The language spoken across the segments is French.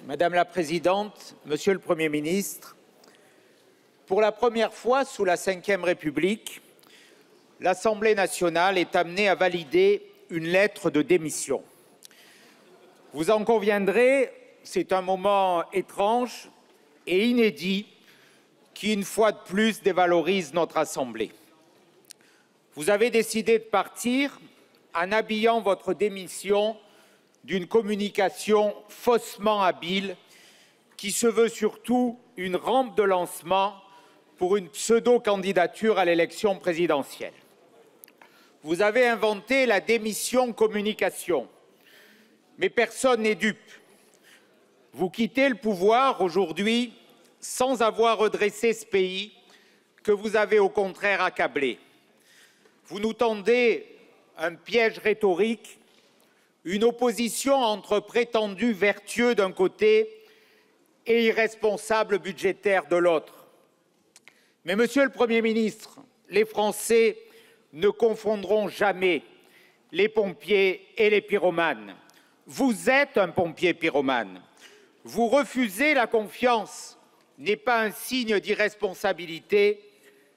Madame la Présidente, Monsieur le Premier ministre, pour la première fois sous la Ve République, l'Assemblée nationale est amenée à valider une lettre de démission. Vous en conviendrez, c'est un moment étrange et inédit qui, une fois de plus, dévalorise notre Assemblée. Vous avez décidé de partir en habillant votre démission d'une communication faussement habile qui se veut surtout une rampe de lancement pour une pseudo-candidature à l'élection présidentielle. Vous avez inventé la démission communication, mais personne n'est dupe. Vous quittez le pouvoir aujourd'hui sans avoir redressé ce pays que vous avez au contraire accablé. Vous nous tendez un piège rhétorique, une opposition entre prétendus vertueux d'un côté et irresponsables budgétaires de l'autre. Mais, Monsieur le Premier ministre, les Français ne confondront jamais les pompiers et les pyromanes. Vous êtes un pompier pyromane. Vous refusez la confiance n'est pas un signe d'irresponsabilité,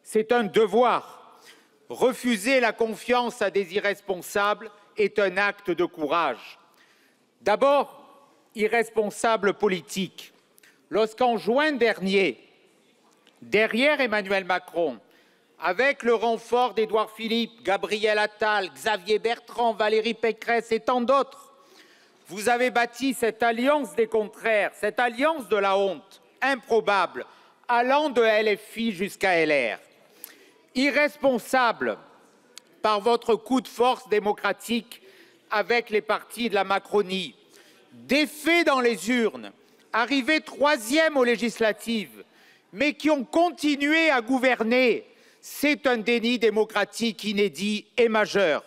c'est un devoir. Refuser la confiance à des irresponsables est un acte de courage. D'abord, irresponsable politique. Lorsqu'en juin dernier, derrière Emmanuel Macron, avec le renfort d'Édouard Philippe, Gabriel Attal, Xavier Bertrand, Valérie Pécresse et tant d'autres, vous avez bâti cette alliance des contraires, cette alliance de la honte, improbable, allant de LFI jusqu'à LR. Irresponsable par votre coup de force démocratique avec les partis de la Macronie, défaits dans les urnes, arrivés 3e aux législatives, mais qui ont continué à gouverner. C'est un déni démocratique inédit et majeur.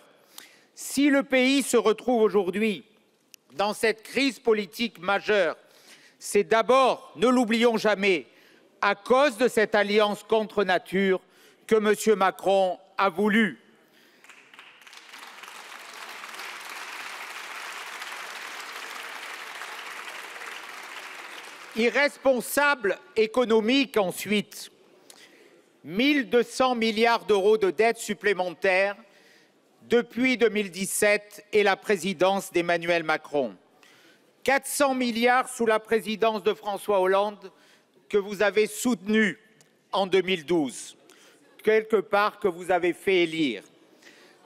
Si le pays se retrouve aujourd'hui dans cette crise politique majeure, c'est d'abord, ne l'oublions jamais, à cause de cette alliance contre nature que M. Macron a voulu. Irresponsable économique ensuite. 1 200 milliards d'euros de dettes supplémentaires depuis 2017 et la présidence d'Emmanuel Macron. 400 milliards sous la présidence de François Hollande que vous avez soutenu en 2012, quelque part que vous avez fait élire.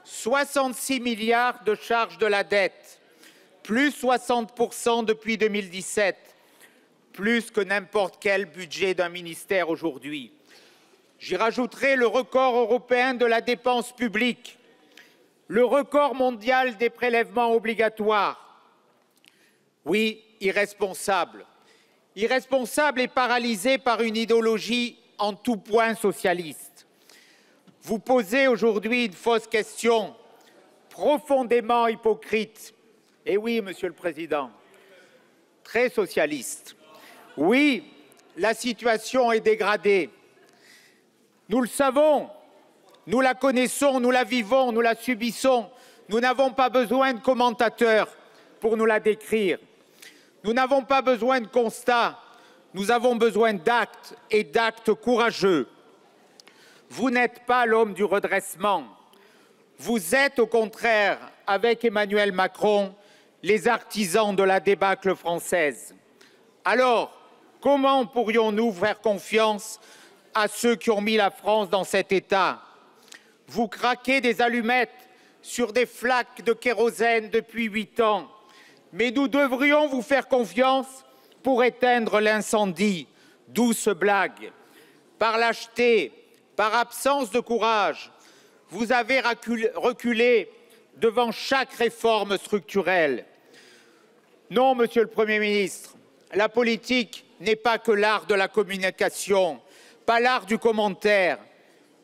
66 milliards de charges de la dette, plus 60% depuis 2017, plus que n'importe quel budget d'un ministère aujourd'hui. J'y rajouterai le record européen de la dépense publique, le record mondial des prélèvements obligatoires. Oui, irresponsable. Irresponsable et paralysé par une idéologie en tout point socialiste. Vous posez aujourd'hui une fausse question, profondément hypocrite. Et oui, Monsieur le Président, très socialiste. Oui, la situation est dégradée. Nous le savons, nous la connaissons, nous la vivons, nous la subissons. Nous n'avons pas besoin de commentateurs pour nous la décrire. Nous n'avons pas besoin de constats, nous avons besoin d'actes et d'actes courageux. Vous n'êtes pas l'homme du redressement. Vous êtes au contraire, avec Emmanuel Macron, les artisans de la débâcle française. Alors, comment pourrions-nous faire confiance à ceux qui ont mis la France dans cet état? Vous craquez des allumettes sur des flaques de kérosène depuis 8 ans. Mais nous devrions vous faire confiance pour éteindre l'incendie. Douce blague. Par lâcheté, par absence de courage, vous avez reculé devant chaque réforme structurelle. Non, Monsieur le Premier ministre, la politique n'est pas que l'art de la communication, pas l'art du commentaire,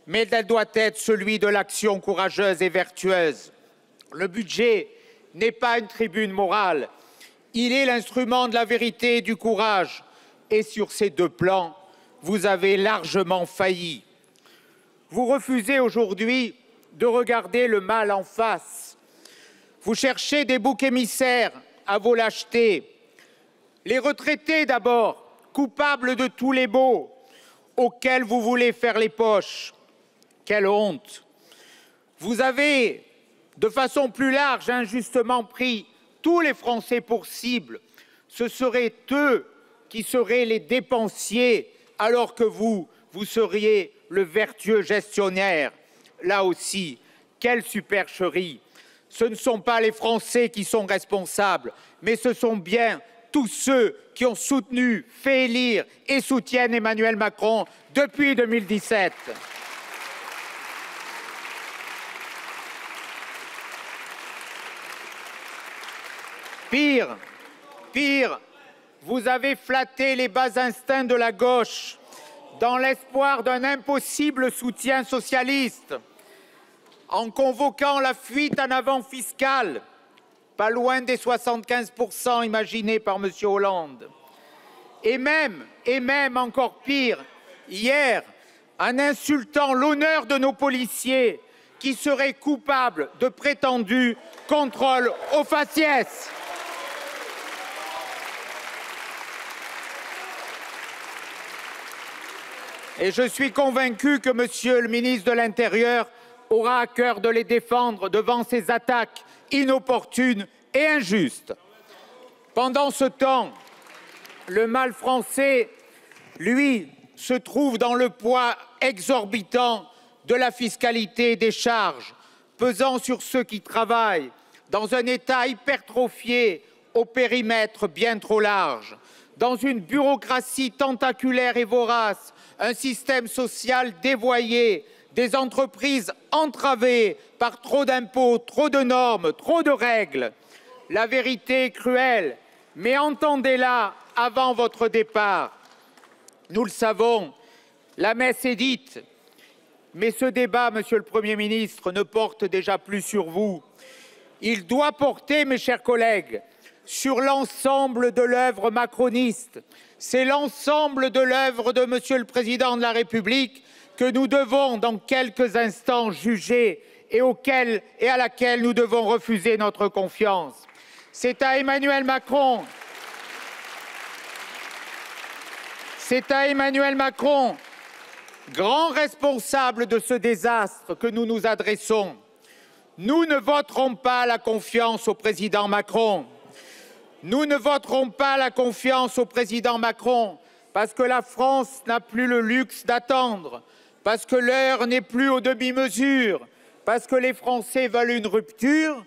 mais elle doit être celui de l'action courageuse et vertueuse. Le budget n'est pas une tribune morale, il est l'instrument de la vérité et du courage. Et sur ces deux plans, vous avez largement failli. Vous refusez aujourd'hui de regarder le mal en face. Vous cherchez des boucs émissaires à vos lâchetés. Les retraités d'abord, coupables de tous les maux auxquels vous voulez faire les poches. Quelle honte! Vous avez, de façon plus large, injustement pris tous les Français pour cible. Ce seraient eux qui seraient les dépensiers, alors que vous seriez le vertueux gestionnaire. Là aussi, quelle supercherie! Ce ne sont pas les Français qui sont responsables, mais ce sont bien tous ceux qui ont soutenu, fait élire et soutiennent Emmanuel Macron depuis 2017. Pire, vous avez flatté les bas instincts de la gauche dans l'espoir d'un impossible soutien socialiste, en convoquant la fuite en avant fiscale, pas loin des 75% imaginés par M. Hollande. Et même encore pire, hier, en insultant l'honneur de nos policiers qui seraient coupables de prétendus contrôles au faciès. Et je suis convaincu que Monsieur le ministre de l'Intérieur aura à cœur de les défendre devant ces attaques inopportunes et injustes. Pendant ce temps, le mal français, lui, se trouve dans le poids exorbitant de la fiscalité et des charges pesant sur ceux qui travaillent dans un État hypertrophié au périmètre bien trop large, dans une bureaucratie tentaculaire et vorace, un système social dévoyé, des entreprises entravées par trop d'impôts, trop de normes, trop de règles. La vérité est cruelle, mais entendez-la avant votre départ. Nous le savons, la messe est dite, mais ce débat, Monsieur le Premier ministre, ne porte déjà plus sur vous. Il doit porter, mes chers collègues, sur l'ensemble de l'œuvre macroniste. C'est l'ensemble de l'œuvre de Monsieur le Président de la République que nous devons, dans quelques instants, juger et à laquelle nous devons refuser notre confiance. C'est à Emmanuel Macron, grand responsable de ce désastre, que nous nous adressons. Nous ne voterons pas la confiance au président Macron. Nous ne voterons pas la confiance au président Macron parce que la France n'a plus le luxe d'attendre, parce que l'heure n'est plus aux demi-mesures, parce que les Français veulent une rupture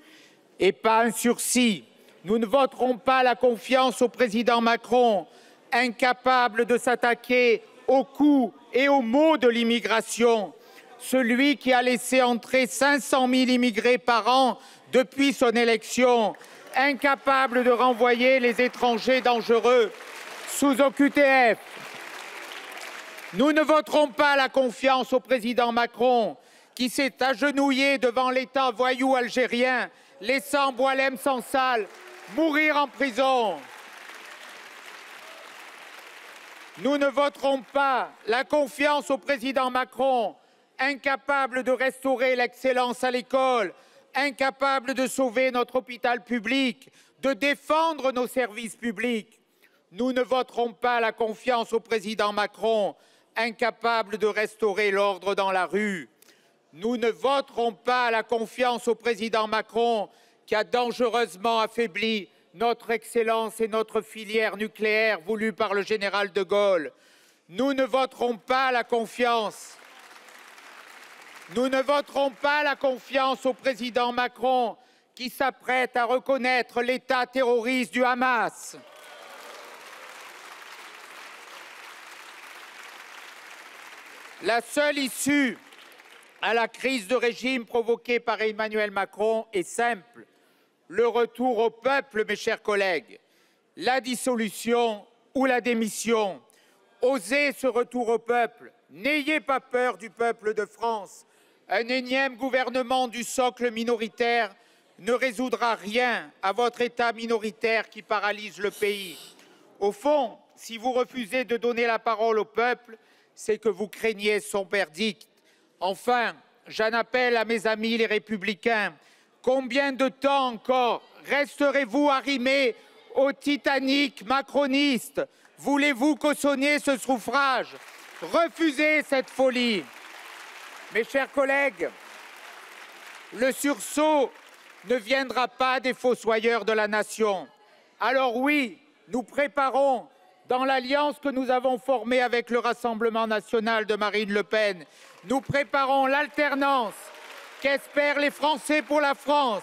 et pas un sursis. Nous ne voterons pas la confiance au président Macron, incapable de s'attaquer au coût et aux maux de l'immigration, celui qui a laissé entrer 500 000 immigrés par an depuis son élection, incapable de renvoyer les étrangers dangereux sous OQTF. Nous ne voterons pas la confiance au président Macron qui s'est agenouillé devant l'État voyou algérien, laissant Boualem Sansal mourir en prison. Nous ne voterons pas la confiance au président Macron, incapable de restaurer l'excellence à l'école, incapable de sauver notre hôpital public, de défendre nos services publics. Nous ne voterons pas la confiance au président Macron, incapable de restaurer l'ordre dans la rue. Nous ne voterons pas la confiance au président Macron qui a dangereusement affaibli notre excellence et notre filière nucléaire voulue par le général de Gaulle. Nous ne voterons pas la confiance. Nous ne voterons pas la confiance au président Macron qui s'apprête à reconnaître l'État terroriste du Hamas. La seule issue à la crise de régime provoquée par Emmanuel Macron est simple. Le retour au peuple, mes chers collègues. La dissolution ou la démission. Osez ce retour au peuple. N'ayez pas peur du peuple de France. Un énième gouvernement du socle minoritaire ne résoudra rien à votre État minoritaire qui paralyse le pays. Au fond, si vous refusez de donner la parole au peuple, c'est que vous craignez son verdict. Enfin, j'en appelle à mes amis les Républicains. Combien de temps encore resterez-vous arrimés au Titanic macroniste. Voulez-vous cautionner ce suffrage? Refusez cette folie. Mes chers collègues, le sursaut ne viendra pas des fossoyeurs de la nation. Alors oui, nous préparons, dans l'alliance que nous avons formée avec le Rassemblement national de Marine Le Pen, nous préparons l'alternance qu'espèrent les Français pour la France.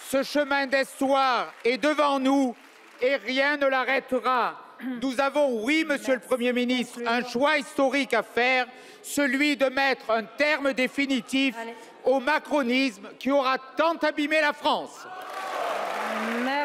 Ce chemin d'histoire est devant nous et rien ne l'arrêtera. Nous avons, oui, Monsieur le Premier ministre, un choix historique à faire, celui de mettre un terme définitif au macronisme qui aura tant abîmé la France.